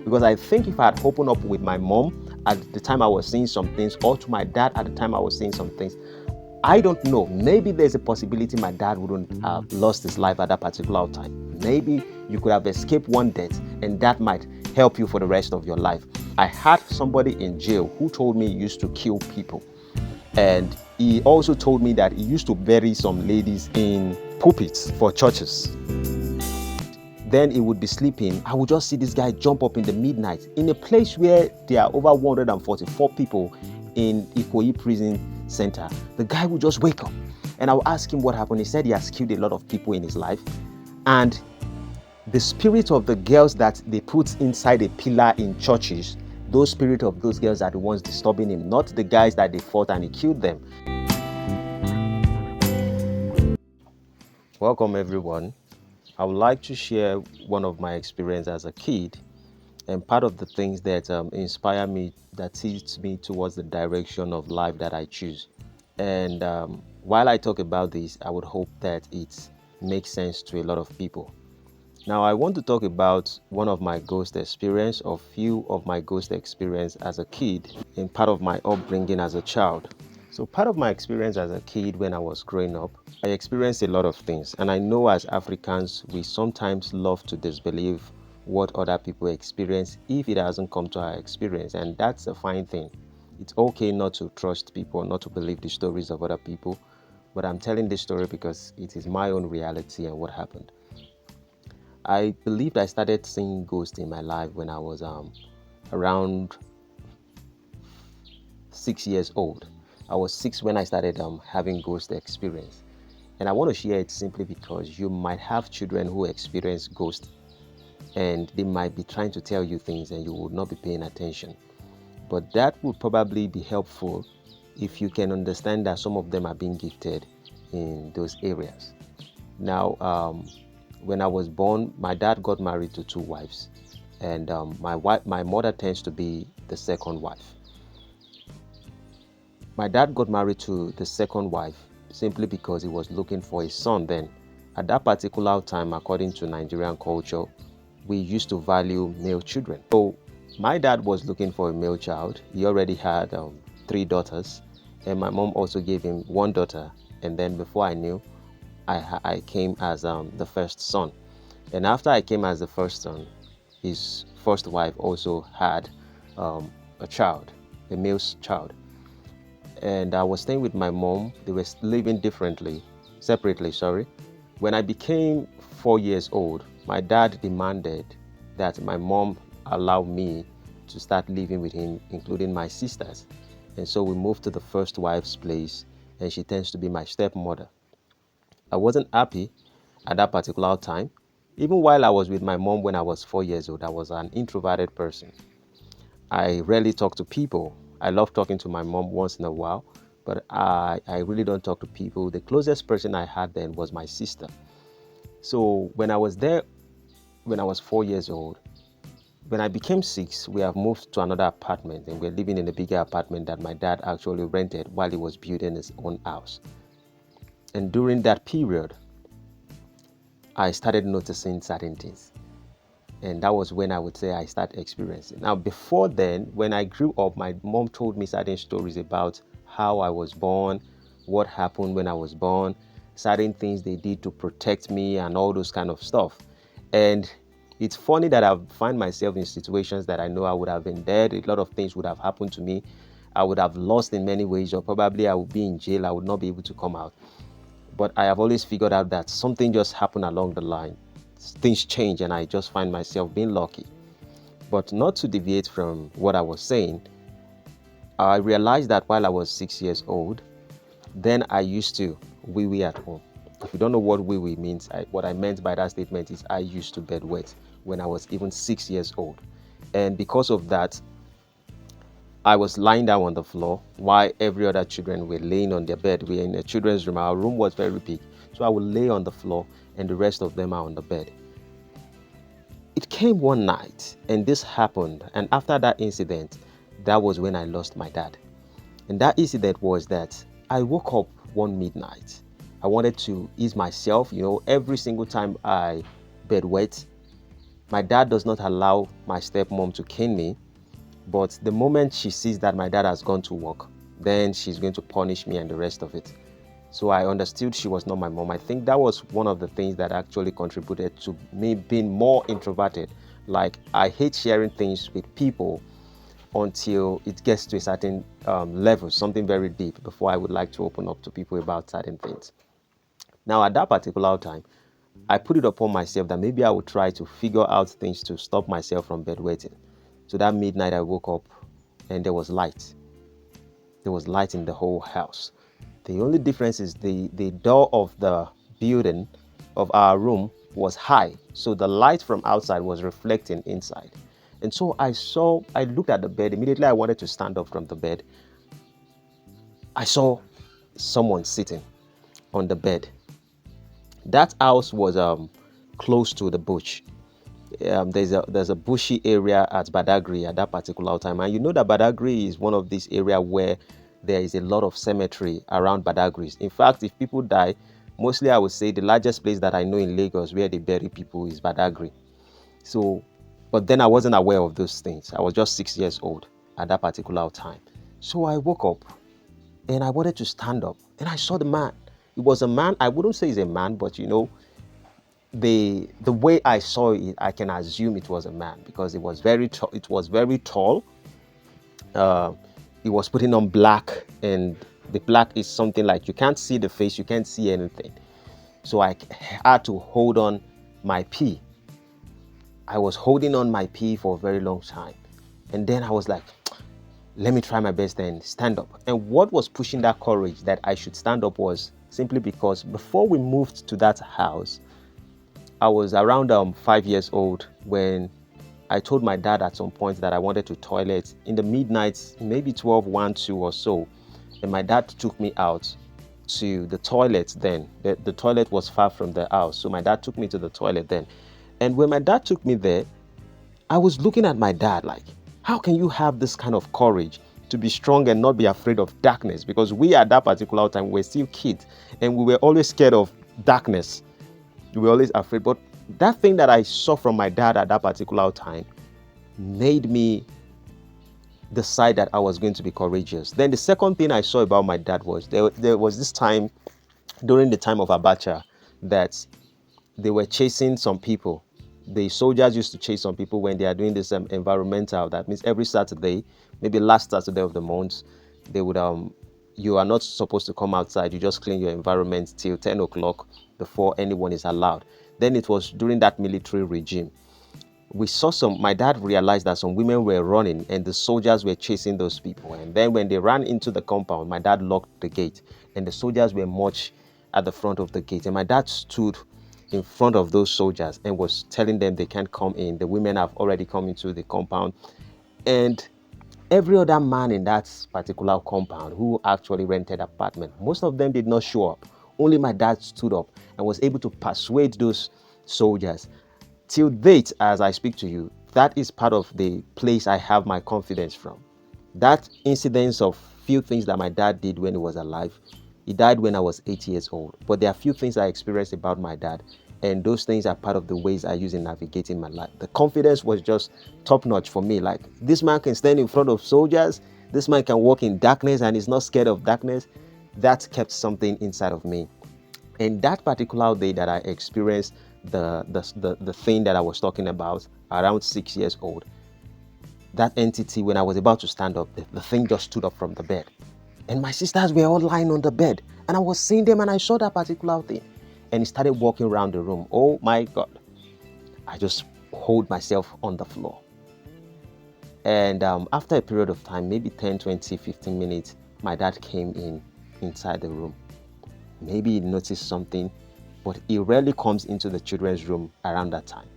Because I think if I had opened up with my mom at the time I was seeing some things, or to my dad at the time I was seeing some things, I don't know. Maybe there's a possibility my dad wouldn't have lost his life at that particular time. Maybe you could have escaped one death, and that might help you for the rest of your life. I had somebody in jail who told me he used to kill people. And he also told me that he used to bury some ladies in pulpits for churches. Then he would be sleeping. I would just see this guy jump up in the midnight in a place where there are over 144 people in Ikoyi prison center. The guy would just wake up, and I would ask him what happened. He said he has killed a lot of people in his life, and the spirit of the girls that they put inside a pillar in churches, those spirit of those girls are the ones disturbing him, not the guys that they fought and he killed them. Welcome everyone. I would like to share one of my experience as a kid, and part of the things that inspire me, that teach me towards the direction of life that I choose. And while I talk about this, I would hope that it makes sense to a lot of people. Now, I want to talk about one of my ghost experience, or few of my ghost experience as a kid, and part of my upbringing as a child. So part of my experience as a kid when I was growing up, I experienced a lot of things. And I know as Africans, we sometimes love to disbelieve what other people experience if it hasn't come to our experience. And that's a fine thing. It's okay not to trust people, not to believe the stories of other people. But I'm telling this story because it is my own reality and what happened. I believed I started seeing ghosts in my life when I was around 6 years old. I was 6 when I started having ghost experience. And I want to share it simply because you might have children who experience ghosts, and they might be trying to tell you things and you would not be paying attention. But that would probably be helpful if you can understand that some of them are being gifted in those areas. Now, when I was born, my dad got married to 2 wives, and my mother tends to be the second wife. My dad got married to the second wife simply because he was looking for a son then. At that particular time, according to Nigerian culture, we used to value male children. So my dad was looking for a male child. He already had 3 daughters, and my mom also gave him 1 daughter. And then before I knew, I came as the first son. And after I came as the first son, his first wife also had a child, a male child. And I was staying with my mom. They were living separately. When I became 4 years old, my dad demanded that my mom allow me to start living with him, including my sisters. And so we moved to the first wife's place, and she tends to be my stepmother. I wasn't happy at that particular time. Even while I was with my mom when I was 4 years old, I was an introverted person. I rarely talk to people. I love talking to my mom once in a while, but I really don't talk to people. The closest person I had then was my sister. So when I was there, when I was 4 years old, when I became 6, we have moved to another apartment, and we're living in a bigger apartment that my dad actually rented while he was building his own house. And during that period, I started noticing certain things. And that was when I would say I started experiencing. Now, before then, when I grew up, my mom told me certain stories about how I was born, what happened when I was born, certain things they did to protect me, and all those kind of stuff. And it's funny that I find myself in situations that I know I would have been dead. A lot of things would have happened to me. I would have lost in many ways, or probably I would be in jail. I would not be able to come out. But I have always figured out that something just happened along the line. Things change, and I just find myself being lucky. But not to deviate from what I was saying, I realized that while I was 6 years old, then I used to wee-wee at home. If you don't know what wee-wee means, what I meant by that statement is I used to bedwet when I was even 6 years old. And because of that, I was lying down on the floor while every other children were laying on their bed. We were in a children's room. Our room was very big. So I would lay on the floor, and the rest of them are on the bed. It came one night, and this happened. And after that incident, that was when I lost my dad. And that incident was that I woke up one midnight. I wanted to ease myself. Every single time I bedwet, My dad does not allow my stepmom to cane me, but the moment she sees that my dad has gone to work, then she's going to punish me and the rest of it. So I understood she was not my mom. I think that was one of the things that actually contributed to me being more introverted. Like, I hate sharing things with people until it gets to a certain level, something very deep, before I would like to open up to people about certain things. Now, at that particular time, I put it upon myself that maybe I would try to figure out things to stop myself from bedwetting. So that midnight, I woke up and there was light. There was light in the whole house. The only difference is the door of the building of our room was high. So the light from outside was reflecting inside. And so I looked at the bed. Immediately I wanted to stand up from the bed. I saw someone sitting on the bed. That house was close to the bush. There's a bushy area at Badagry at that particular time, and you know that Badagry is one of these areas where there is a lot of cemetery around Badagry. In fact, if people die, mostly I would say the largest place that I know in Lagos where they bury people is Badagry. So, but then I wasn't aware of those things. I was just 6 years old at that particular time. So I woke up and I wanted to stand up, and I saw the man. It was a man. I wouldn't say he's a man, but the way I saw it, I can assume it was a man because it was very tall. It was very tall. Uh, he was putting on black, and the black is something like you can't see the face, you can't see anything. So I had to hold on my pee. I was holding on my pee for a very long time, and then I was like, let me try my best and stand up. And what was pushing that courage that I should stand up was simply because before we moved to that house, I was around 5 years old when I told my dad at some point that I wanted to toilet in the midnight, maybe 12, 1, 2 or so. And my dad took me out to the toilet then. The toilet was far from the house. So my dad took me to the toilet then. And when my dad took me there, I was looking at my dad like, how can you have this kind of courage to be strong and not be afraid of darkness? Because we at that particular time were still kids and we were always scared of darkness. We were always afraid. But that thing that I saw from my dad at that particular time made me decide that I was going to be courageous. Then the second thing I saw about my dad was there was this time during the time of Abacha that they were chasing some people. The soldiers used to chase some people when they are doing this environmental. That means every Saturday, maybe last Saturday of the month, they would you are not supposed to come outside. You just clean your environment till 10 o'clock before anyone is allowed. Then it was during that military regime. We saw my dad realized that some women were running and the soldiers were chasing those people. And then when they ran into the compound, my dad locked the gate and the soldiers were much at the front of the gate. And my dad stood in front of those soldiers and was telling them they can't come in. The women have already come into the compound. And every other man in that particular compound who actually rented apartment, most of them did not show up. Only my dad stood up and was able to persuade those soldiers. Till date, as I speak to you, that is part of the place I have my confidence from. That incidence of few things that my dad did when he was alive. He died when I was 8 years old. But there are few things I experienced about my dad. And those things are part of the ways I use in navigating my life. The confidence was just top notch for me. Like, this man can stand in front of soldiers. This man can walk in darkness and is not scared of darkness. That kept something inside of me. And that particular day that I experienced the thing that I was talking about around 6 years old, that entity, when I was about to stand up, the thing just stood up from the bed. And my sisters were all lying on the bed. And I was seeing them and I saw that particular thing. And it started walking around the room. Oh my God. I just hold myself on the floor. And after a period of time, maybe 10, 20, 15 minutes, my dad came inside the room. Maybe he noticed something, but he rarely comes into the children's room around that time.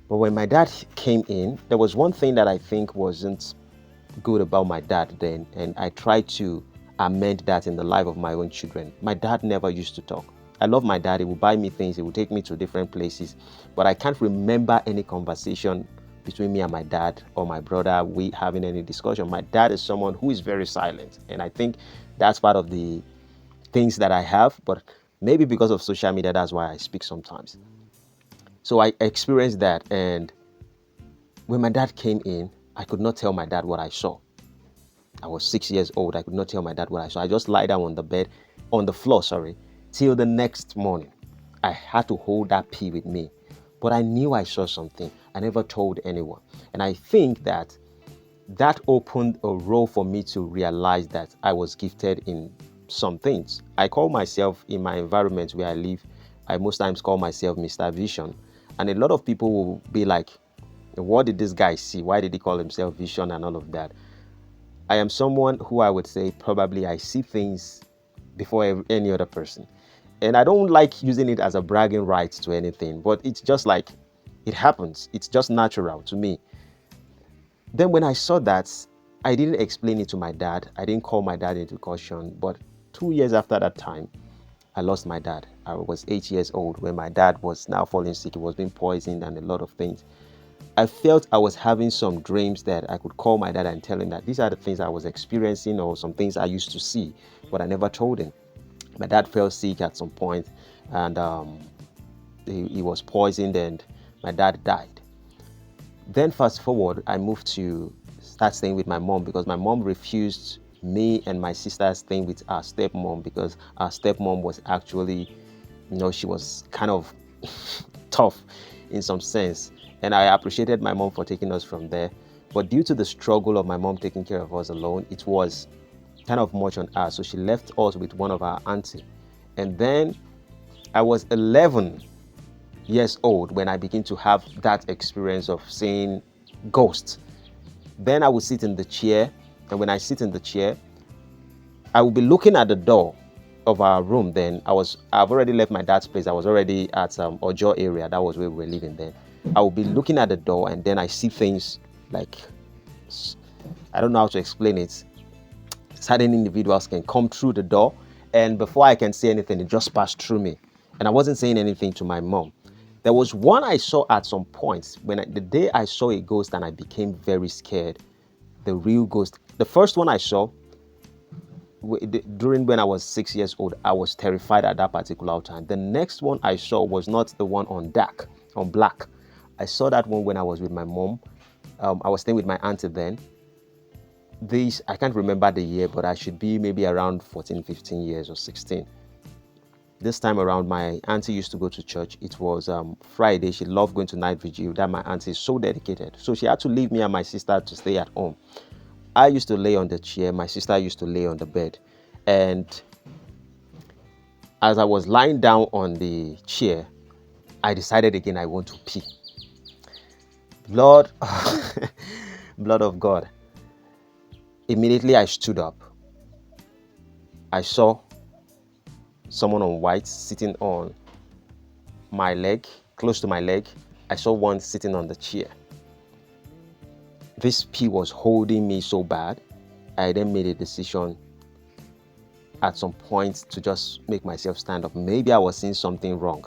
But when my dad came in, there was one thing that I think wasn't good about my dad then, and I tried to amend that in the life of my own children. My dad never used to talk. I love my dad. He would buy me things. He would take me to different places, but I can't remember any conversation between me and my dad or my brother, we having any discussion. My dad is someone who is very silent, and I think that's part of the things that I have, but maybe because of social media, that's why I speak sometimes. So I experienced that, and when my dad came in, I could not tell my dad what I saw. I was 6 years old. I could not tell my dad what I saw. I just lie down on the bed, on the floor, sorry, till the next morning. I had to hold that pee with me. But I knew I saw something. I never told anyone. And I think that opened a role for me to realize that I was gifted in some things. I call myself, in my environment where I live, I most times call myself Mr. Vision. And a lot of people will be like, what did this guy see? Why did he call himself Vision and all of that? I am someone who I would say probably I see things before any other person. And I don't like using it as a bragging right to anything, but it's just like it happens. It's just natural to me. Then when I saw that, I didn't explain it to my dad. I didn't call my dad into caution. But 2 years after that time, I lost my dad. I was 8 years old when my dad was now falling sick. He was being poisoned and a lot of things. I felt I was having some dreams that I could call my dad and tell him that these are the things I was experiencing or some things I used to see, but I never told him. My dad fell sick at some point, and he was poisoned, and my dad died. Then fast forward, I moved to start staying with my mom because my mom refused me and my sister staying with our stepmom because our stepmom was actually, she was kind of tough in some sense. And I appreciated my mom for taking us from there. But due to the struggle of my mom taking care of us alone, it was kind of much on us. So she left us with one of our auntie. And then I was 11 years old when I began to have that experience of seeing ghosts. Then I would sit in the chair. And when I sit in the chair, I would be looking at the door of our room. Then I've already left my dad's place. I was already at Ojo area. That was where we were living then. I will be looking at the door, and then I see things like, I don't know how to explain it. Certain individuals can come through the door, and before I can say anything, it just passed through me. And I wasn't saying anything to my mom. There was one I saw at some point the day I saw a ghost and I became very scared. The real ghost. The first one I saw during when I was 6 years old, I was terrified at that particular time. The next one I saw was not the one on black. I saw that one when I was with my mom. I was staying with my auntie then. I can't remember the year, but I should be maybe around 14, 15 years or 16. This time around, my auntie used to go to church. It was Friday. She loved going to night vigil. That my auntie is so dedicated. So she had to leave me and my sister to stay at home. I used to lay on the chair. My sister used to lay on the bed. And as I was lying down on the chair, I decided again I want to pee. Blood of God. Immediately I stood up. I saw someone on white sitting on my leg, close to my leg. I saw one sitting on the chair. This pee was holding me so bad. I then made a decision at some point to just make myself stand up. Maybe I was seeing something wrong.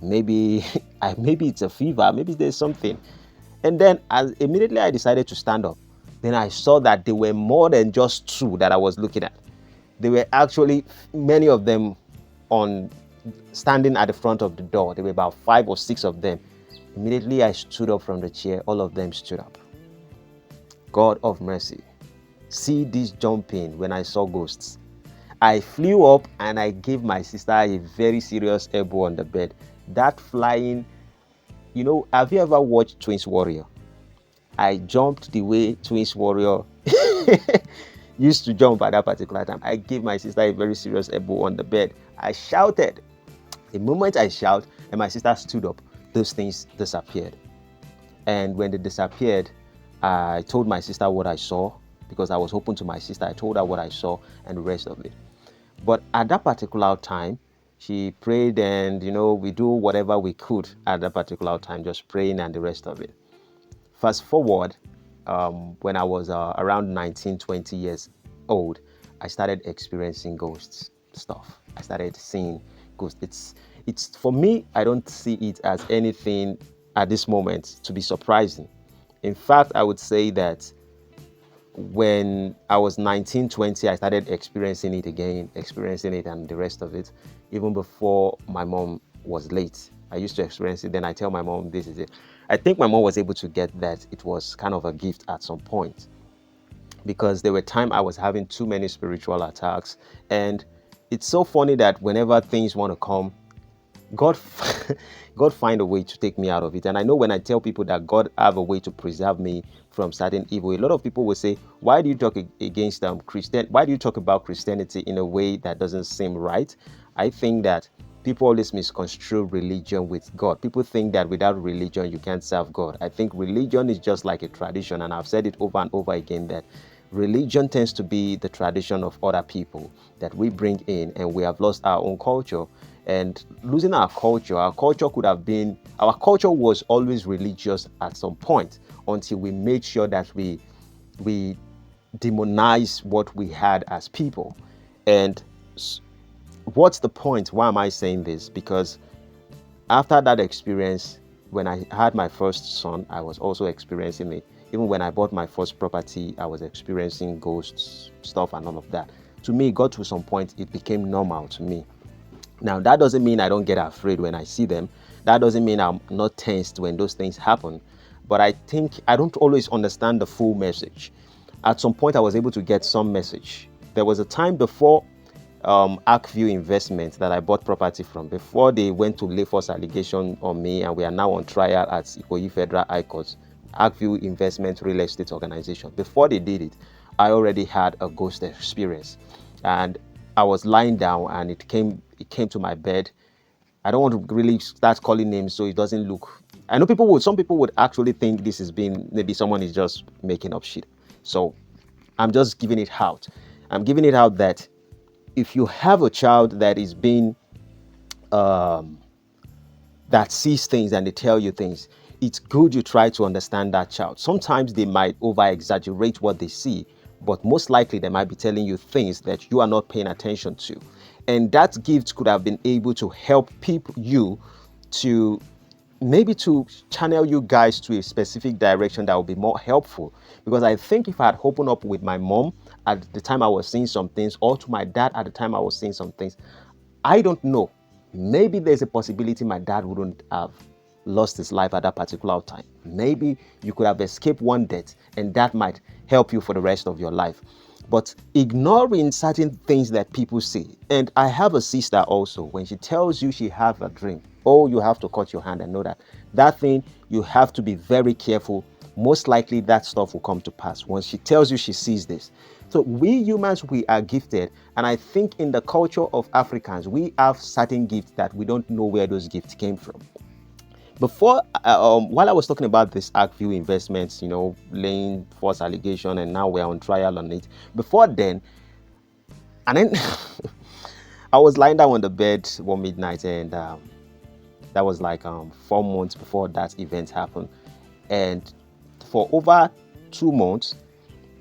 Maybe it's a fever. Maybe there's something. And then immediately I decided to stand up. Then I saw that there were more than just two that I was looking at. There were actually many of them standing at the front of the door. There were about 5 or 6 of them. Immediately I stood up from the chair. All of them stood up. God of mercy. See this jumping when I saw ghosts. I flew up and I gave my sister a very serious elbow on the bed. That flying, have you ever watched Twins Warrior? I jumped the way Twins Warrior used to jump at that particular time. I gave my sister a very serious elbow on the bed. I shouted. The moment I shouted and my sister stood up, those things disappeared. And when they disappeared, I told my sister what I saw because I was open to my sister. I told her what I saw and the rest of it. But at that particular time, she prayed and, we do whatever we could at that particular time, just praying and the rest of it. Fast forward, when I was around 19, 20 years old, I started experiencing ghosts stuff. I started seeing ghosts. It's for me, I don't see it as anything at this moment to be surprising. In fact, I would say that when I was 19, 20, I started experiencing it and the rest of it, even before my mom was late. I used to experience it. Then I tell my mom, this is it. I think my mom was able to get that it was kind of a gift at some point, because there were times I was having too many spiritual attacks. And it's so funny that whenever things want to come, God, God find a way to take me out of it. And I know when I tell people that God have a way to preserve me from certain evil, a lot of people will say, "Why do you talk against Christian? Why do you talk about Christianity in a way that doesn't seem right?" I think that people always misconstrue religion with God. People think that without religion you can't serve God. I think religion is just like a tradition, and I've said it over and over again that religion tends to be the tradition of other people that we bring in, and we have lost our own culture. And losing our culture could have been, our culture was always religious at some point, until we made sure that we demonize what we had as people. And what's the point? Why am I saying this? Because after that experience, when I had my first son, I was also experiencing it. Even when I bought my first property, I was experiencing ghosts, stuff, and all of that. To me, it got to some point, it became normal to me. Now, that doesn't mean I don't get afraid when I see them. That doesn't mean I'm not tensed when those things happen. But I think I don't always understand the full message. At some point, I was able to get some message. There was a time before Arkview Investment that I bought property from, before they went to lay false allegation on me, and we are now on trial at Ikoyi Federal High Court. Arkview Investment Real Estate Organization. Before they did it, I already had a ghost experience, and I was lying down, and it came to my bed. I don't want to really start calling names so it doesn't look. I know some people would actually think this is being, maybe someone is just making up shit. So I'm just giving it out. I'm giving it out that if you have a child that is being that sees things and they tell you things, it's good you try to understand that child. Sometimes they might over exaggerate what they see, but most likely they might be telling you things that you are not paying attention to. And that gift could have been able to help you to maybe to channel you guys to a specific direction that will be more helpful. Because I think if I had opened up with my mom at the time I was seeing some things, or to my dad at the time I was seeing some things, I don't know. Maybe there's a possibility my dad wouldn't have lost his life at that particular time. Maybe you could have escaped one death, and that might help you for the rest of your life. But ignoring certain things that people say, and I have a sister also, when she tells you she has a dream, oh, you have to cut your hand and know that that thing, you have to be very careful. Most likely that stuff will come to pass once she tells you she sees this. So we humans, we are gifted. And I think in the culture of Africans, we have certain gifts that we don't know where those gifts came from. Before, while I was talking about this Arkview Investments, laying false allegation, and now we're on trial on it. Before then, and then I was lying down on the bed one midnight, and that was like 4 months before that event happened. And for over 2 months,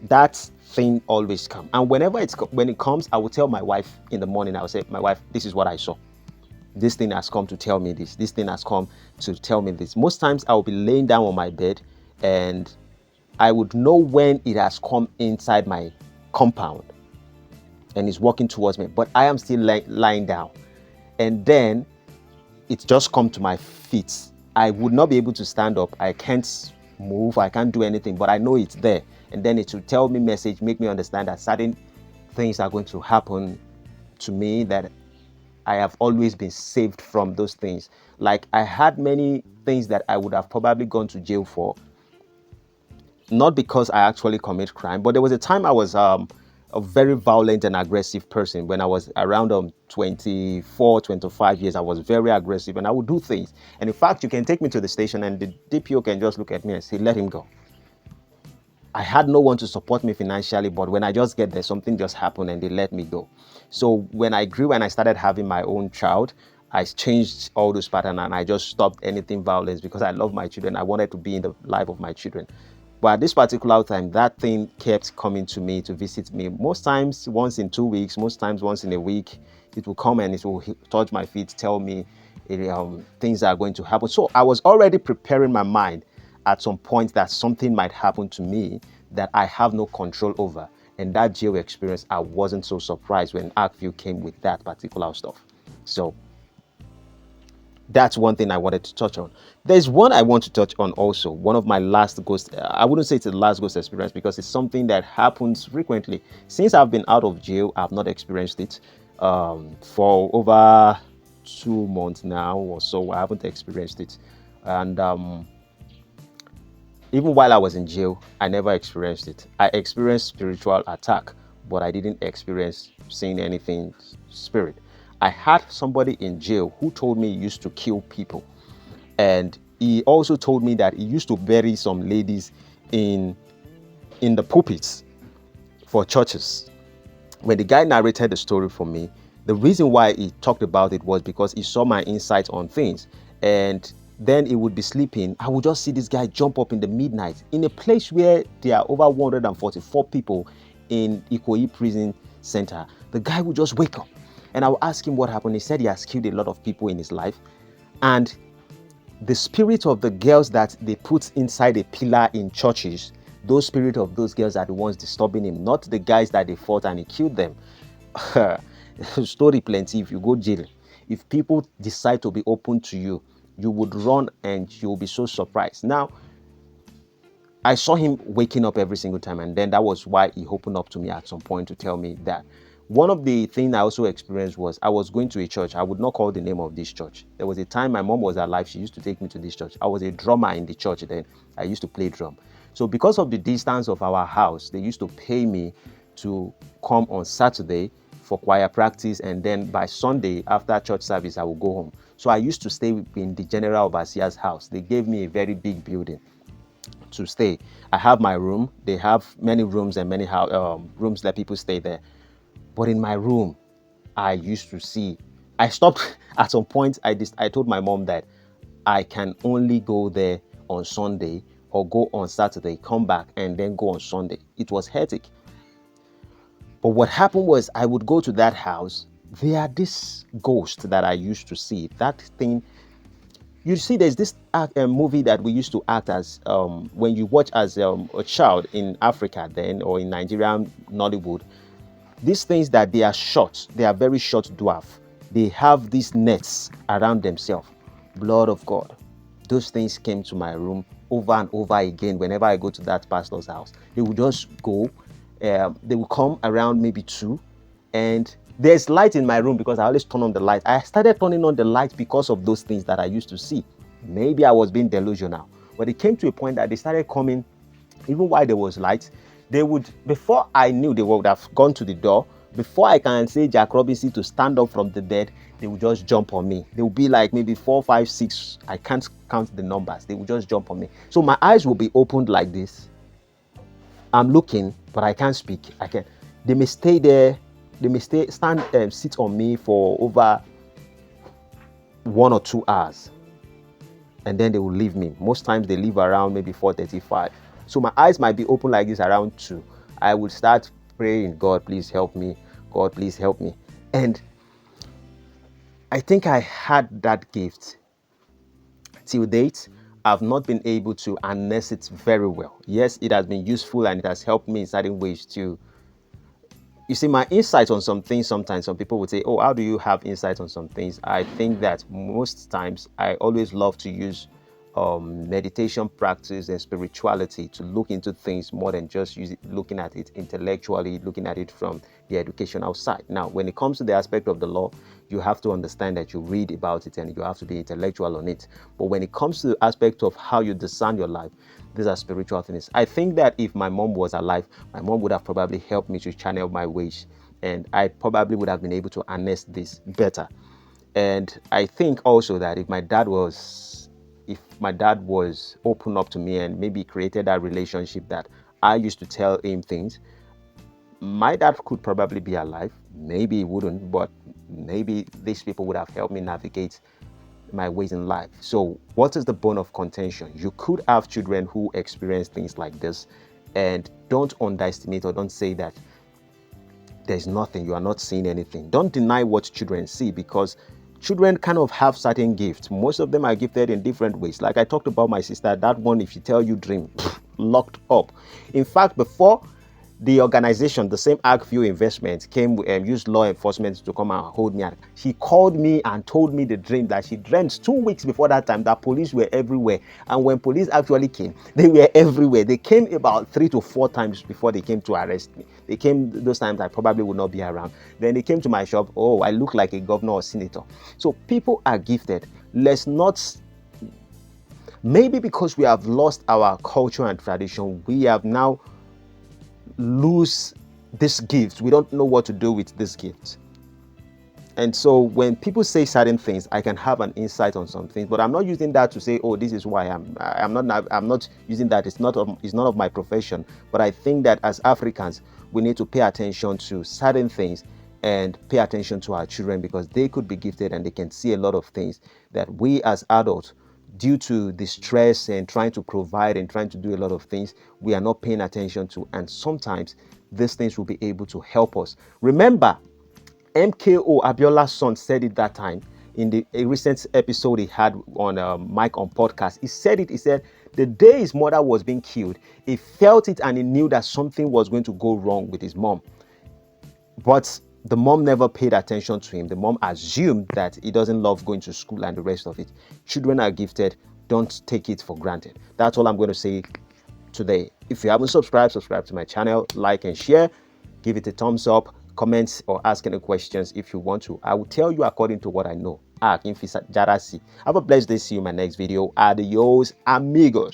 that thing always comes. And when it comes, I will tell my wife in the morning. I will say, my wife, this is what I saw. This thing has come to tell me this. This thing has come to tell me this. Most times I will be laying down on my bed, and I would know when it has come inside my compound and is walking towards me, but I am still lying down. And then it just come to my feet. I would not be able to stand up. I can't move. I can't do anything, but I know it's there. And then it will tell me message, make me understand that certain things are going to happen to me, that I have always been saved from those things. Like, I had many things that I would have probably gone to jail for, not because I actually commit crime, but there was a time I was a very violent and aggressive person. When I was around 24, 25 years, I was very aggressive, and I would do things. And in fact, you can take me to the station and the DPO can just look at me and say, let him go. I had no one to support me financially, but when I just get there, something just happened and they let me go. So when I grew and I started having my own child, I changed all those patterns, and I just stopped anything violence because I love my children. I wanted to be in the life of my children. But at this particular time, that thing kept coming to me to visit me. Most times once in 2 weeks, most times once in a week, it will come and it will touch my feet, tell me things are going to happen. So I was already preparing my mind at some point that something might happen to me that I have no control over. And that jail experience, I wasn't so surprised when Arkview came with that particular stuff. So That's one thing I wanted to touch on. There's one I want to touch on also. One of my last ghost, I wouldn't say it's the last ghost experience because it's something that happens frequently. Since I've been out of jail, I've not experienced it. For over 2 months now or so, I haven't experienced it. And even while I was in jail, I never experienced it. I experienced spiritual attack, but I didn't experience seeing anything spirit. I had somebody in jail who told me he used to kill people. And he also told me that he used to bury some ladies in the pulpits for churches. When the guy narrated the story for me, the reason why he talked about it was because he saw my insight on things. And then he would be sleeping. I would just see this guy jump up in the midnight in a place where there are over 144 people in Ikoyi prison center. The guy would just wake up and I would ask him what happened. He said he has killed a lot of people in his life. And the spirit of the girls that they put inside a pillar in churches, those spirit of those girls are the ones disturbing him, not the guys that they fought and he killed them. Story plenty. If you go jail, if people decide to be open to you, you would run and you'll be so surprised. Now, I saw him waking up every single time, and then that was why he opened up to me at some point to tell me that. One of the things I also experienced was I was going to a church. I would not call the name of this church. There was a time my mom was alive. She used to take me to this church. I was a drummer in the church then. I used to play drum. So because of the distance of our house, they used to pay me to come on Saturday for choir practice, and then by Sunday after church service I would go home. So I used to stay in the general overseer's house. They gave me a very big building to stay. I have my room. They have many rooms and many rooms that people stay there. But in my room, I used to see. I stopped at some point. I told my mom that I can only go there on Sunday or go on Saturday, come back and then go on Sunday. It was hectic. But what happened was I would go to that house. There are this ghost that I used to see. That thing, you see, there's this movie that we used to act as when you watch as a child in Africa then, or in Nigerian Nollywood. These things that they are short, they are very short dwarf. They have these nets around themselves. Blood of God. Those things came to my room over and over again whenever I go to that pastor's house. They would just go. They will come around maybe 2, and there's light in my room because I always turn on the light. I started turning on the light because of those things that I used to see. Maybe I was being delusional, but it came to a point that they started coming even while there was light. They would, before I knew, they would have gone to the door. Before I can say Jack Robinson to stand up from the bed, they would just jump on me. They would be like maybe 4, 5, 6. I can't count the numbers. They would just jump on me. So my eyes will be opened like this. I'm looking, but I can't speak. They may stay there. They may sit on me for over 1 or 2 hours. And then they will leave me. Most times they leave around maybe 4:35. So my eyes might be open like this around 2. I would start praying, God, please help me. God, please help me. And I think I had that gift. Till date, I've not been able to harness it very well. Yes, it has been useful and it has helped me in certain ways too. You see, my insights on some things, sometimes some people would say, oh, how do you have insights on some things? I think that most times I always love to use meditation practice and spirituality to look into things more than just looking at it intellectually, looking at it from the educational side. Now, when it comes to the aspect of the law, you have to understand that you read about it and you have to be intellectual on it. But when it comes to the aspect of how you discern your life, these are spiritual things. I think that if my mom was alive, my mom would have probably helped me to channel my ways, and I probably would have been able to harness this better. And I think also that if my dad was open up to me and maybe created that relationship that I used to tell him things, my dad could probably be alive. Maybe he wouldn't, but maybe these people would have helped me navigate my ways in life. So what is the bone of contention? You could have children who experience things like this, and don't underestimate or don't say that there's nothing, you are not seeing anything. Don't deny what children see, because children kind of have certain gifts. Most of them are gifted in different ways. Like I talked about my sister, that one, if you tell you dream, locked up. In fact, before the organization, the same Arkview Investment, came and used law enforcement to come and hold me. She called me and told me the dream that she dreamt 2 weeks before that time that police were everywhere. And when police actually came, they were everywhere. They came about 3 to 4 times before they came to arrest me. They came those times I probably would not be around. Then they came to my shop. Oh, I look like a governor or senator. So people are gifted. Let's not, maybe because we have lost our culture and tradition, we have now lose this gift. We don't know what to do with this gift. And so when people say certain things, I can have an insight on some things, but I'm not using that to say, oh, this is why I'm not using that. It's none of my profession. But I think that as Africans, we need to pay attention to certain things and pay attention to our children, because they could be gifted and they can see a lot of things that we as adults, due to the stress and trying to provide and trying to do a lot of things, we are not paying attention to. And sometimes these things will be able to help us. Remember, MKO Abiola's son said it that time in a recent episode he had on Mike on podcast. He said it. He said the day his mother was being killed, he felt it and he knew that something was going to go wrong with his mom. But the mom never paid attention to him. The mom assumed that he doesn't love going to school and the rest of it. Children are gifted. Don't take it for granted. That's all I'm going to say today. If you haven't subscribed, subscribe to my channel, like and share. Give it a thumbs up, comment or ask any questions if you want to. I will tell you according to what I know. Have a blessed day. See you in my next video. Adios, amigos.